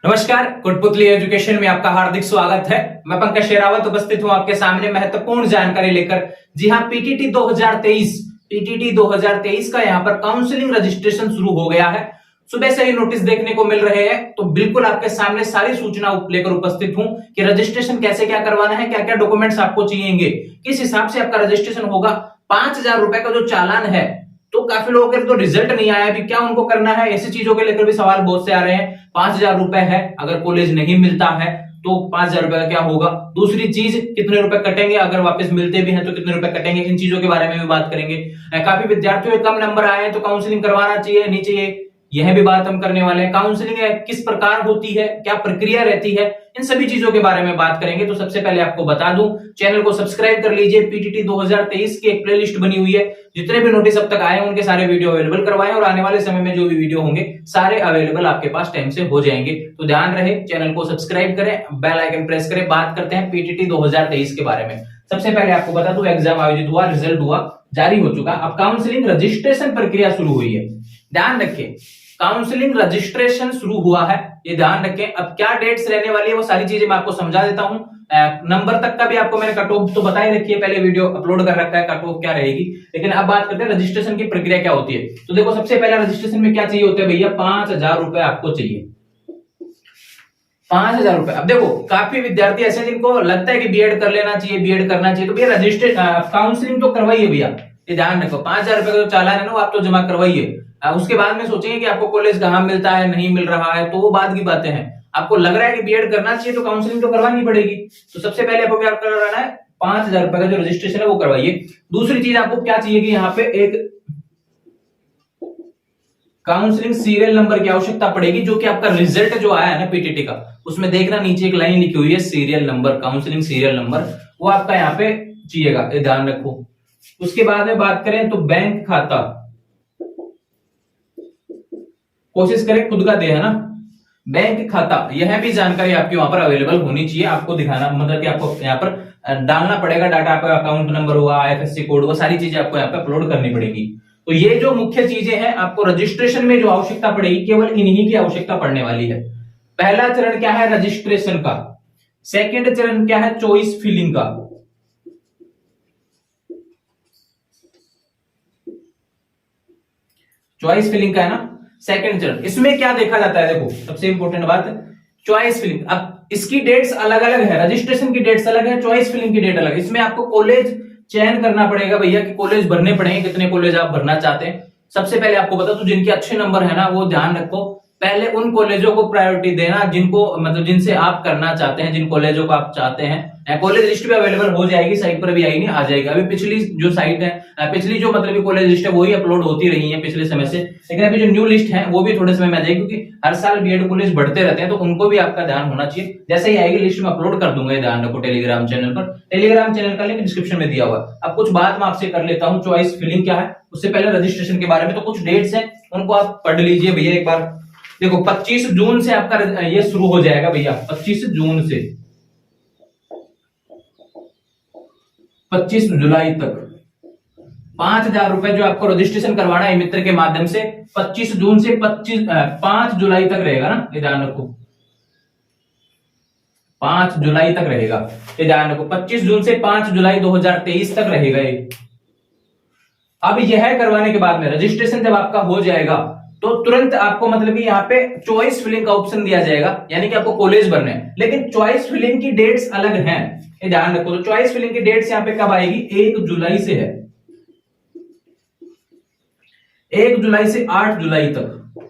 नमस्कार, कठपुतली एजुकेशन में आपका हार्दिक स्वागत है। मैं पंकज शेरावत उपस्थित हूं आपके सामने महत्वपूर्ण जानकारी लेकर। जी हां, पीटीटी 2023 का यहां पर काउंसलिंग रजिस्ट्रेशन शुरू हो गया है। सुबह से ही नोटिस देखने को मिल रहे हैं, तो बिल्कुल आपके सामने सारी सूचना लेकर उपस्थित हूं कि रजिस्ट्रेशन कैसे क्या करवाना है, क्या क्या डॉक्यूमेंट्स आपको चाहिएंगे, किस हिसाब से आपका रजिस्ट्रेशन होगा। 5,000 रुपए का जो चालान है, तो काफी लोगों के तो रिजल्ट नहीं आया, अभी क्या उनको करना है, ऐसी चीजों के लेकर भी सवाल बहुत से आ रहे हैं। 5,000 रुपए है, अगर कॉलेज नहीं मिलता है तो 5,000 रुपए का क्या होगा। दूसरी चीज, कितने रुपए कटेंगे, अगर वापस मिलते भी हैं तो कितने रुपए कटेंगे, इन चीजों के बारे में भी बात करेंगे। काफी विद्यार्थियों के कम नंबर आए हैं तो काउंसलिंग करवाना चाहिए नहीं चाहिए, यह भी बात हम करने वाले हैं। काउंसलिंग किस प्रकार होती है, क्या प्रक्रिया रहती है, इन सभी चीजों के बारे में बात करेंगे। तो सबसे पहले आपको बता दूं, चैनल को सब्सक्राइब कर लीजिए। पीटीटी 2023 की एक प्लेलिस्ट बनी हुई है, जितने भी नोटिस अब तक आए हैं उनके सारे वीडियो अवेलेबल करवाएं, और आने वाले समय में जो भी वीडियो होंगे सारे अवेलेबल आपके पास टाइम से हो जाएंगे। तो ध्यान रहे, चैनल को सब्सक्राइब करें, बेल आइकन प्रेस करें। बात करते हैं पीटीटी 2023 के बारे में। सबसे पहले आपको बता दूं, एग्जाम आयोजित हुआ, रिजल्ट हुआ, जारी हो चुका। अब काउंसलिंग रजिस्ट्रेशन प्रक्रिया शुरू हुई है। ध्यान रखें, काउंसलिंग रजिस्ट्रेशन शुरू हुआ है, ये ध्यान रखें। अब क्या डेट्स रहने वाली है वो सारी चीजें मैं आपको समझा देता हूं। नंबर तक का भी आपको मैंने कट ऑफ तो बता ही रखी है, पहले वीडियो अपलोड कर रखा है कट ऑफ क्या रहेगी। लेकिन अब बात करते हैं रजिस्ट्रेशन की प्रक्रिया क्या होती है। तो देखो, सबसे पहला रजिस्ट्रेशन में क्या चाहिए होता है भैया, 5,000 रुपए आपको चाहिए। 5,000 रुपए। अब देखो, काफी विद्यार्थी ऐसे जिनको लगता है कि बीएड कर लेना चाहिए, बीएड करना चाहिए, तो भैया रजिस्ट्रेशन काउंसलिंग तो करवाइए भैया, ये ध्यान रखो। 5,000 रुपए का जो चालान है ना, वो आप तो जमा करवाइए। उसके बाद में सोचेंगे कि आपको कॉलेज कहाँ मिलता है, नहीं मिल रहा है, तो वो बात की बातें हैं। आपको लग रहा है कि बीएड करना चाहिए तो काउंसलिंग तो करवानी पड़ेगी। तो सबसे पहले आपको क्या करवाना है, 5,000 रुपए का जो रजिस्ट्रेशन है वो करवाइए। दूसरी चीज आपको क्या चाहिए कि यहाँ पे एक काउंसलिंग सीरियल नंबर की आवश्यकता पड़ेगी, जो कि आपका रिजल्ट जो आया है ना पीटीटी का, उसमें देखना नीचे एक लाइन लिखी हुई है serial number, counselling serial number, वो आपका यहाँ पे चाहिएगा, ये ध्यान रखो। उसके बाद में बात करें तो बैंक खाता, कोशिश करें खुद का दे, है ना। बैंक खाता, यह भी जानकारी आपकी वहां पर अवेलेबल होनी चाहिए। आपको दिखाना मतलब कि आपको यहाँ पर डालना पड़ेगा डाटा, आपका अकाउंट नंबर हुआ, आईएफएससी कोड, वो सारी चीजें आपको यहाँ पे अपलोड करनी पड़ेगी। तो ये जो मुख्य चीजें हैं, आपको रजिस्ट्रेशन में जो आवश्यकता पड़ेगी, केवल इन्हीं की आवश्यकता पड़ने वाली है। पहला चरण क्या है, रजिस्ट्रेशन का। सेकेंड चरण क्या है, चॉइस फिलिंग का। चॉइस फिलिंग का है ना सेकंड चरण। इसमें क्या देखा जाता है, देखो सबसे इंपॉर्टेंट बात, चॉइस फिलिंग। अब इसकी डेट्स अलग अलग है, रजिस्ट्रेशन की डेट्स अलग है, चॉइस फिलिंग की डेट अलग है। इसमें आपको कॉलेज चयन करना पड़ेगा भैया, कि कॉलेज भरने पड़ेंगे, कितने कॉलेज आप भरना चाहते हैं। सबसे पहले आपको बता दूं, जिनके अच्छे नंबर है ना, वो ध्यान रखो, पहले उन कॉलेजों को प्रायोरिटी देना जिनको मतलब जिनसे आप करना चाहते हैं, जिन कॉलेजों को आप चाहते हैं। कॉलेज लिस्ट भी अवेलेबल हो जाएगी, साइट पर भी आई नहीं, आ जाएगी। अभी पिछली जो साइट है, पिछली जो मतलब कॉलेज लिस्ट है, वही अपलोड होती रही है पिछले समय से। लेकिन अभी जो न्यू लिस्ट है वो भी थोड़े समय में आ जाएगी, क्योंकि हर साल बीएड कॉलेज बढ़ते रहते हैं, तो उनको भी आपका ध्यान होना चाहिए। जैसे ही आएगी लिस्ट में अपलोड कर दूंगा, ध्यान रखो। टेलीग्राम चैनल पर, टेलीग्राम चैनल का लिंक डिस्क्रिप्शन में दिया हुआ है। अब कुछ बात मैं आपसे कर लेता हूँ, चॉइस फिलिंग क्या है, उससे पहले रजिस्ट्रेशन के बारे में। तो कुछ डेट्स हैं, उनको आप पढ़ लीजिए भैया एक बार। देखो, 25 जून से आपका ये शुरू हो जाएगा भैया, 25 जून से 25 जुलाई तक 5,000 रुपए जो आपको रजिस्ट्रेशन करवाना है मित्र के माध्यम से, 25 जून से 5 जुलाई तक रहेगा ना, ये ध्यान रखो। 5 जुलाई तक रहेगा, ये ध्यान रखो। 25 जून से 5 जुलाई 2023 तक रहेगा ये। अब यह करवाने के बाद में रजिस्ट्रेशन जब आपका हो जाएगा, तो तुरंत आपको मतलब कि यहाँ पे चॉइस फिलिंग का ऑप्शन दिया जाएगा, यानी कि आपको कॉलेज भरना है। लेकिन चॉइस फिलिंग की डेट्स अलग हैं, ये ध्यान रखो। तो चॉइस फिलिंग की डेट्स यहाँ पे कब आएगी, 1 जुलाई से है, 1 जुलाई से 8 जुलाई तक।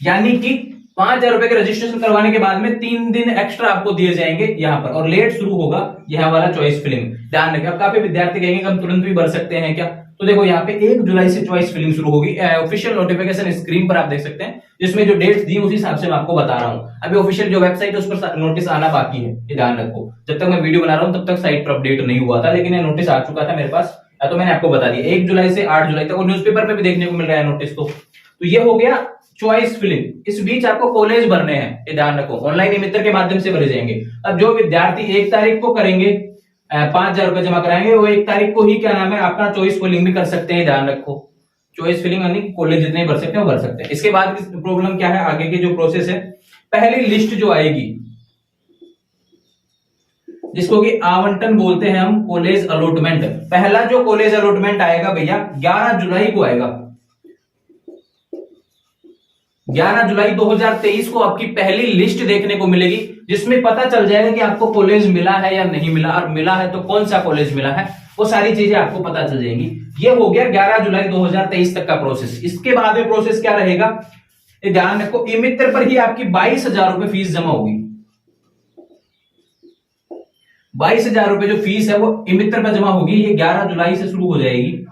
यानी कि 5,000 रुपए के रजिस्ट्रेशन करवाने के बाद में 3 दिन एक्स्ट्रा आपको दिए जाएंगे यहाँ पर, और लेट शुरू होगा यह वाला चॉइस फिलिंग, ध्यान रखें। अब काफी विद्यार्थी कहेंगे हम तुरंत भी भर सकते हैं क्या, तो देखो यहाँ पे 1 जुलाई से चॉइस फिलिंग शुरू होगी। ऑफिशियल नोटिफिकेशन स्क्रीन पर आप देख सकते हैं, जिसमें जो डेट्स दी उसी हिसाब से मैं आपको बता रहा हूँ। अभी ऑफिशियल जो वेबसाइट है उस पर नोटिस आना बाकी है, ये ध्यान रखो। जब तक मैं वीडियो बना रहा हूँ तब तक साइट पर अपडेट नहीं हुआ था, लेकिन नोटिस आ चुका था मेरे पास, तो मैंने आपको बता दिया 1 जुलाई से 8 जुलाई तक, और न्यूज़पेपर में भी देखने को मिल रहा है नोटिस। तो ये हो गया चॉइस फिलिंग। इस बीच आपको कॉलेज भरने हैं, ये ध्यान रखो, ऑनलाइन मित्र के माध्यम से भरे जाएंगे। अब जो विद्यार्थी 1 तारीख को करेंगे, 5,000 रुपए जमा कराएंगे, वो 1 तारीख को ही क्या नाम है अपना चॉइस फिलिंग भी कर सकते हैं, ध्यान रखो। चॉइस फिलिंग यानी कॉलेज जितने भर सकते हैं वो भर सकते हैं। इसके बाद प्रॉब्लम क्या है, आगे की जो प्रोसेस है, पहली लिस्ट जो आएगी जिसको कि आवंटन बोलते हैं हम, कॉलेज अलॉटमेंट। पहला जो कॉलेज अलॉटमेंट आएगा भैया 11 जुलाई को आएगा। 11 जुलाई 2023 को आपकी पहली लिस्ट देखने को मिलेगी, जिसमें पता चल जाएगा कि आपको कॉलेज मिला है या नहीं मिला, और मिला है तो कौन सा कॉलेज मिला है, वो सारी चीजें आपको पता चल जाएंगी। ये हो गया 11 जुलाई 2023 तक का प्रोसेस। इसके बाद में प्रोसेस क्या रहेगा, ध्यान रखो, ई-मित्र पर ही आपकी 22,000 रुपए फीस जमा होगी। 22,000 रुपए जो फीस है वो ई-मित्र पर जमा होगी। ये 11 जुलाई से शुरू हो जाएगी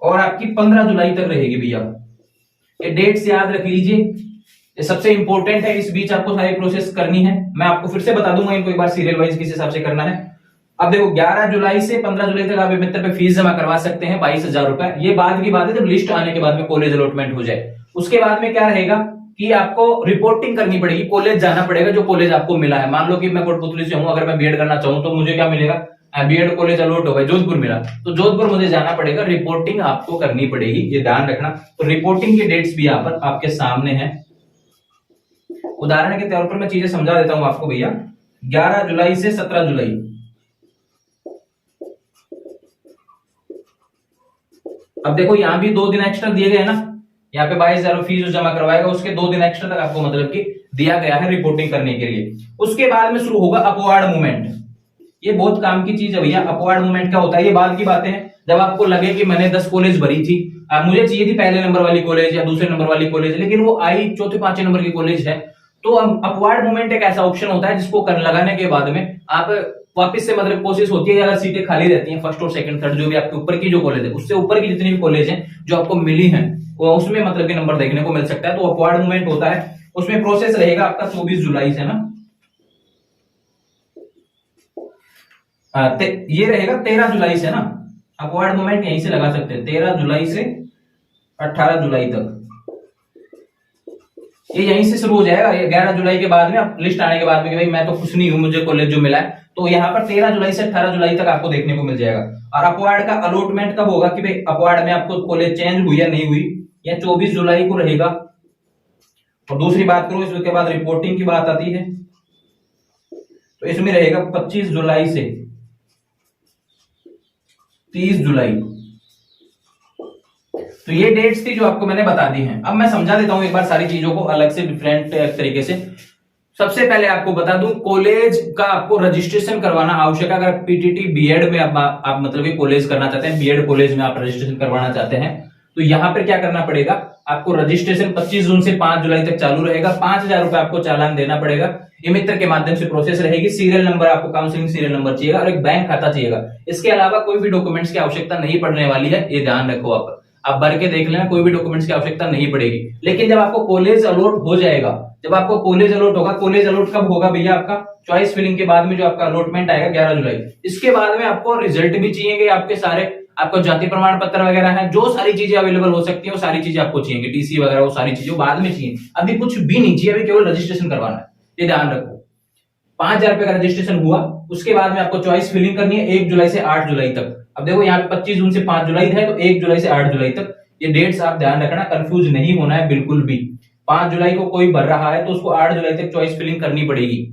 और आपकी 15 जुलाई तक रहेगी भैया। ये डेट्स याद रख लीजिए, ये सबसे इंपॉर्टेंट है। इस बीच आपको सारी प्रोसेस करनी है, मैं आपको फिर से बता दूंगा इनको एक बार सीरियल वाइज किस हिसाब से करना है। अब देखो 11 जुलाई से 15 जुलाई तक आप मित्र पे फीस जमा करवा सकते हैं 22,000 रुपए। ये बाद की बात है, जब लिस्ट आने के बाद में कॉलेज अलॉटमेंट हो जाए। उसके बाद में क्या रहेगा कि आपको रिपोर्टिंग करनी पड़ेगी, कॉलेज जाना पड़ेगा जो कॉलेज आपको मिला है। मान लो कि मैं कोटपुतली से हूं, अगर मैं बीएड करना चाहूं तो मुझे क्या मिलेगा, बीएड कॉलेज अलॉट हो गया, जोधपुर मिला, तो जोधपुर मुझे जाना पड़ेगा, रिपोर्टिंग आपको करनी पड़ेगी, ये ध्यान रखना। तो रिपोर्टिंग की डेट्स भी यहाँ पर आपके सामने है। उदाहरण के तौर पर मैं चीजें समझा देता हूं आपको भैया। 11 जुलाई से 17 जुलाई, अब देखो यहां भी 2 दिन एक्स्ट्रा दिए गए हैं ना, यहाँ पे 22,000 फीस जो जमा करवाएगा उसके 2 दिन एक्स्ट्रा तक आपको मतलब कि दिया गया है रिपोर्टिंग करने के लिए। उसके बाद में शुरू होगा अपवार्ड मूवमेंट। ये बहुत काम की चीज है भैया। अपवार्ड मूवमेंट क्या होता है, ये बाद की बातें हैं। जब आपको लगे कि मैंने 10 कॉलेज भरी थी, मुझे चाहिए थी पहले नंबर वाली कॉलेज या दूसरे नंबर वाली कॉलेज, लेकिन वो आई चौथे पांचवें नंबर की कॉलेज है, तो अपवार्ड मूवमेंट एक ऐसा ऑप्शन होता है जिसको लगाने के बाद में आप वापस से मतलब कोशिश होती है, अगर सीटें खाली रहती हैं फर्स्ट और सेकंड थर्ड, जो भी आपके ऊपर की जो कॉलेज है उससे ऊपर की जितनी भी कॉलेज है जो आपको मिली है, वो उसमें मतलब कि नंबर देखने को मिल सकता है। तो अपवार्ड मूवमेंट होता है, उसमें प्रोसेस रहेगा आपका 24 जुलाई से ना, ये रहेगा 13 जुलाई से ना, अपवार्ड मूवमेंट यहीं से लगा सकते हैं 13 जुलाई से 18 जुलाई तक, ये यहीं से शुरू हो जाएगा। 11 जुलाई के बाद में आप लिस्ट आने के बाद में कि भाई मैं तो खुश नहीं हूं, मुझे कॉलेज जो मिला है, तो यहाँ पर 13 जुलाई से 18 जुलाई तक आपको देखने को मिल जाएगा। और अपवार्ड का अलॉटमेंट कब होगा कि भाई अपवार्ड में आपको कॉलेज चेंज हुई या नहीं हुई, या 24 जुलाई को रहेगा। और दूसरी बात करो, इसके बाद रिपोर्टिंग की बात आती है, तो इसमें रहेगा 25 जुलाई से 30 जुलाई। तो ये डेट्स थी जो आपको मैंने बता दी हैं। अब मैं समझा देता हूं एक बार सारी चीजों को अलग से डिफरेंट तरीके से। सबसे पहले आपको बता दूं, कॉलेज का आपको रजिस्ट्रेशन करवाना आवश्यक है। अगर पीटीटी बीएड में आप मतलब कि कॉलेज करना चाहते हैं, बीएड कॉलेज में आप रजिस्ट्रेशन करवाना चाहते हैं, तो यहां पर क्या करना पड़ेगा, आपको रजिस्ट्रेशन 25 जून से 5 जुलाई तक चालू रहेगा। 5,000 रुपए आपको चालान देना पड़ेगा। ई-मित्र के माध्यम से प्रोसेस रहेगी। सीरियल नंबर, आपको काउंसलिंग सीरियल नंबर चाहिएगा और एक बैंक खाता चाहिएगा। इसके अलावा कोई भी डॉक्यूमेंट्स की आवश्यकता नहीं पड़ने वाली है, ये ध्यान रखो। आप भर के देख लेना, कोई भी डॉक्यूमेंट्स की आवश्यकता नहीं पड़ेगी। लेकिन जब आपको कॉलेज अलॉट हो जाएगा, जब आपको कॉलेज अलॉट होगा, कॉलेज अलॉट कब होगा भैया, आपका चॉइस फिलिंग के बाद में जो आपका अलॉटमेंट आएगा 11 जुलाई, इसके बाद में आपको रिजल्ट भी चाहिए, आपके सारे आपको जाति प्रमाण पत्र वगैरह है, जो सारी चीजें अवेलेबल हो सकती है वो सारी चीजें आपको चाहिए, टीसी वगैरह वो सारी चीजें बाद में चाहिए। अभी कुछ भी नहीं चाहिए, अभी केवल रजिस्ट्रेशन करवाना है, ये ध्यान रखो। 5,000 रुपए का रजिस्ट्रेशन हुआ, उसके बाद में आपको चॉइस फिलिंग करनी है 1 जुलाई से 8 जुलाई तक। अब देखो यहाँ पे 25 जून से 5 जुलाई है, तो 1 जुलाई से 8 जुलाई तक ये डेट्स आप ध्यान रखना, कंफ्यूज नहीं होना है बिल्कुल भी। 5 जुलाई को कोई भर रहा है तो उसको 8 जुलाई तक चॉइस फिलिंग करनी पड़ेगी।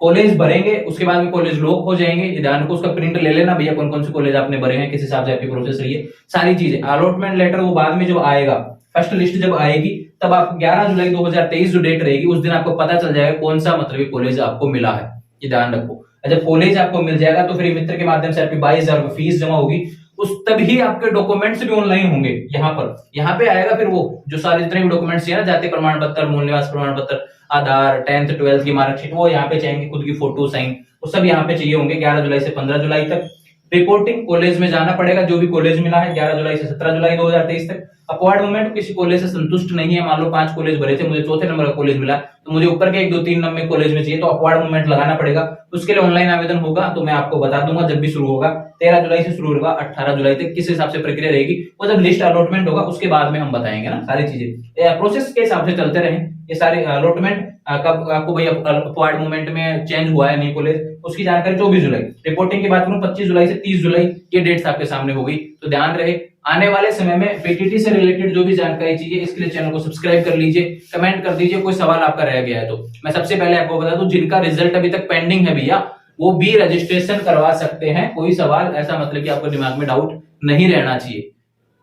कॉलेज भरेंगे, उसके बाद में कॉलेज लॉक हो जाएंगे, ये ध्यान रखो। उसका प्रिंट ले लेना भैया, कौन कौन से कॉलेज आपने भरे हैं, किस हिसाब से आपकी प्रोसेस रही है, सारी चीजें। अलॉटमेंट लेटर वो बाद में जब आएगा, फर्स्ट लिस्ट जब आएगी, तब आप 11 जुलाई 2023 जो डेट रहेगी उस दिन आपको पता चल जाएगा कौन सा मतलब कॉलेज आपको मिला है, ये ध्यान रखो। जब कॉलेज आपको मिल जाएगा तो फिर मित्र के माध्यम से आपकी 22,000 फीस जमा होगी, उस तभी आपके डॉक्यूमेंट्स भी ऑनलाइन होंगे। यहाँ पे आएगा फिर वो जो सारे जितने भी डॉक्यूमेंट्स चाहिए ना, जाति प्रमाण पत्र, मूल निवास प्रमाण पत्र, आधार, 10th 12th की मार्कशीट, वो यहाँ पे चाहिए, खुद की फोटो, साइन, वो सब यहाँ पे चाहिए होंगे 11 जुलाई से 15 जुलाई तक। रिपोर्टिंग, कॉलेज में जाना पड़ेगा, जो भी कॉलेज मिला है 11 जुलाई से 17 जुलाई 2023 तक। अपवार्ड मूवमेंट, किसी कॉलेज से संतुष्ट नहीं है, मान लो 5 कॉलेज भरे थे, मुझे चौथे नंबर का कॉलेज मिला, तो मुझे ऊपर के 1 2 3 नंबर कॉलेज में चाहिए, तो अपवार्ड मूवमेंट लगाना पड़ेगा। उसके लिए ऑनलाइन आवेदन होगा, तो मैं आपको बता दूंगा जब भी शुरू होगा। 13 जुलाई से शुरू होगा, 18 जुलाई तक किस हिसाब से प्रक्रिया रहेगी, वो जब लिस्ट अलॉटमेंट होगा उसके बाद में हम बताएंगे ना सारी चीजें। प्रोसेस के हिसाब से चलते रहे ये सारे। अलॉटमेंट कब आपको भाई अपवार्ड मूवमेंट में चेंज हुआ है नहीं कॉलेज, उसकी जानकारी 24 जुलाई। रिपोर्टिंग की बात करूं 25 जुलाई से 30 जुलाई, ये डेट्स आपके सामने हो गई, तो ध्यान रहे। आने वाले समय में पीटीटी से रिलेटेड जो भी जानकारी चाहिए इसके लिए चैनल को सब्सक्राइब कर लीजिए, कमेंट कर दीजिए कोई सवाल आपका रह गया है तो। मैं सबसे पहले आपको बता दूं, जिनका रिजल्ट अभी तक पेंडिंग है भैया वो भी रजिस्ट्रेशन करवा सकते हैं। कोई सवाल ऐसा मतलब कि आपको दिमाग में डाउट नहीं रहना चाहिए,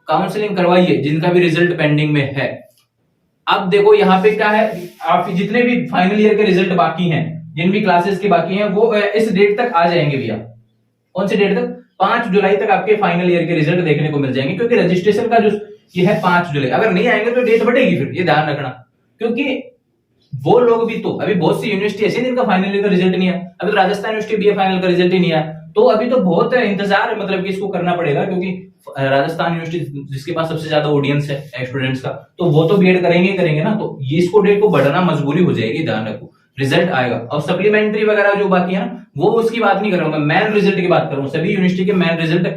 काउंसलिंग करवाइए जिनका भी रिजल्ट पेंडिंग में है। अब देखो यहाँ पे क्या है, आप जितने भी फाइनल ईयर के रिजल्ट बाकी हैं, जिन भी क्लासेस के बाकी हैं, वो इस डेट तक आ जाएंगे भैया। कौन सी डेट तक? 5 जुलाई तक आपके फाइनल ईयर के रिजल्ट देखने को मिल जाएंगे, क्योंकि रजिस्ट्रेशन का जो ये है 5 जुलाई। अगर नहीं आएंगे तो डेट बढ़ेगी, फिर ये ध्यान रखना, क्योंकि वो लोग भी तो अभी बहुत सी यूनिवर्सिटी ऐसी जिनका फाइनल ईयर का रिजल्ट नहीं है। अभी तो राजस्थान यूनिवर्सिटी बीए फाइनल का रिजल्ट ही नहीं आया, तो अभी तो बहुत इंतजार मतलब कि इसको करना पड़ेगा, क्योंकि राजस्थान यूनिवर्सिटी जिसके पास सबसे ज्यादा ऑडियंस है स्टूडेंट्स का, तो वो तो बीएड करेंगे ना, तो ये इसको डेट को बढ़ाना मजबूरी हो जाएगी। ध्यान रखो, रिजल्ट आएगा। और सप्लीमेंट्री वगैरह जो बाकी है ना, वो उसकी बात नहीं कर रहा हूं मैं, मेन रिजल्ट की बात कर रहा हूं। सभी यूनिवर्सिटी के मेन रिजल्ट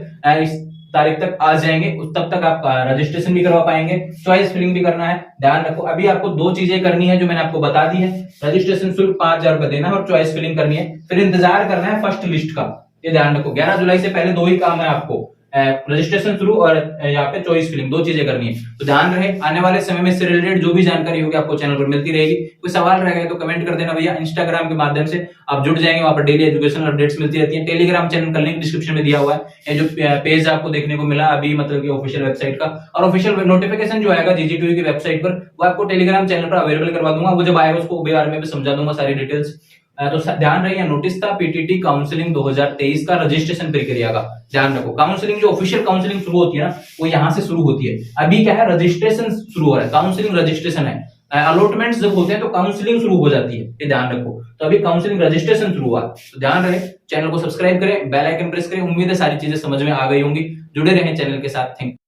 इस तारीख तक आ जाएंगे, तब तक आप रजिस्ट्रेशन भी करवा पाएंगे, चॉइस फिलिंग भी करना है। ध्यान रखो, अभी आपको 2 चीजें करनी है जो मैंने आपको बता दी है। रजिस्ट्रेशन शुल्क 5000 रुपए देना है और चॉइस फिलिंग करनी है, फिर इंतजार करना है फर्स्ट लिस्ट का। ये ध्यान रखो, 11 जुलाई से पहले 2 ही काम है आपको, रजिस्ट्रेशन शुरू और यहाँ पे चॉइस फिलिंग, 2 चीजें करनी है। तो ध्यान रहे, आने वाले समय में इससे रिलेटेड जो भी जानकारी होगी आपको चैनल पर मिलती रहेगी। कोई सवाल रह गए तो कमेंट कर देना भैया। इंस्टाग्राम के माध्यम से आप जुड़ जाएंगे, वहां पर डेली एजुकेशनल अपडेट्स मिलती रहती है। टेलीग्राम चैनल का लिंक डिस्क्रिप्शन में दिया हुआ है। ये जो पेज आपको देखने को मिला अभी मतलब कि ऑफिशियल वेबसाइट का, और ऑफिशियल नोटिफिकेशन जो आएगा जीजीटीयू की वेबसाइट पर, वो आपको टेलीग्राम चैनल पर अवेलेबल करवा दूंगा। वो जब आएगा उसको बारे में भी समझा दूंगा सारी डिटेल्स। तो ध्यान रहिए, नोटिस था पीटीटी काउंसलिंग 2023 का रजिस्ट्रेशन प्रक्रिया का। ध्यान रखो, काउंसलिंग जो ऑफिशियल काउंसलिंग शुरू होती है ना, वो यहां से शुरू होती है। अभी क्या है, रजिस्ट्रेशन शुरू हो रहा है, काउंसलिंग रजिस्ट्रेशन है। अलॉटमेंट्स जब होते हैं तो काउंसलिंग शुरू हो जाती है, ये ध्यान रखो। तो अभी काउंसलिंग रजिस्ट्रेशन शुरू हुआ, तो ध्यान रहे, चैनल को सब्सक्राइब करें, बेल आइकन प्रेस करें। उम्मीद है सारी चीजें समझ में आ गई होंगी। जुड़े रहें चैनल के साथ। Thank you.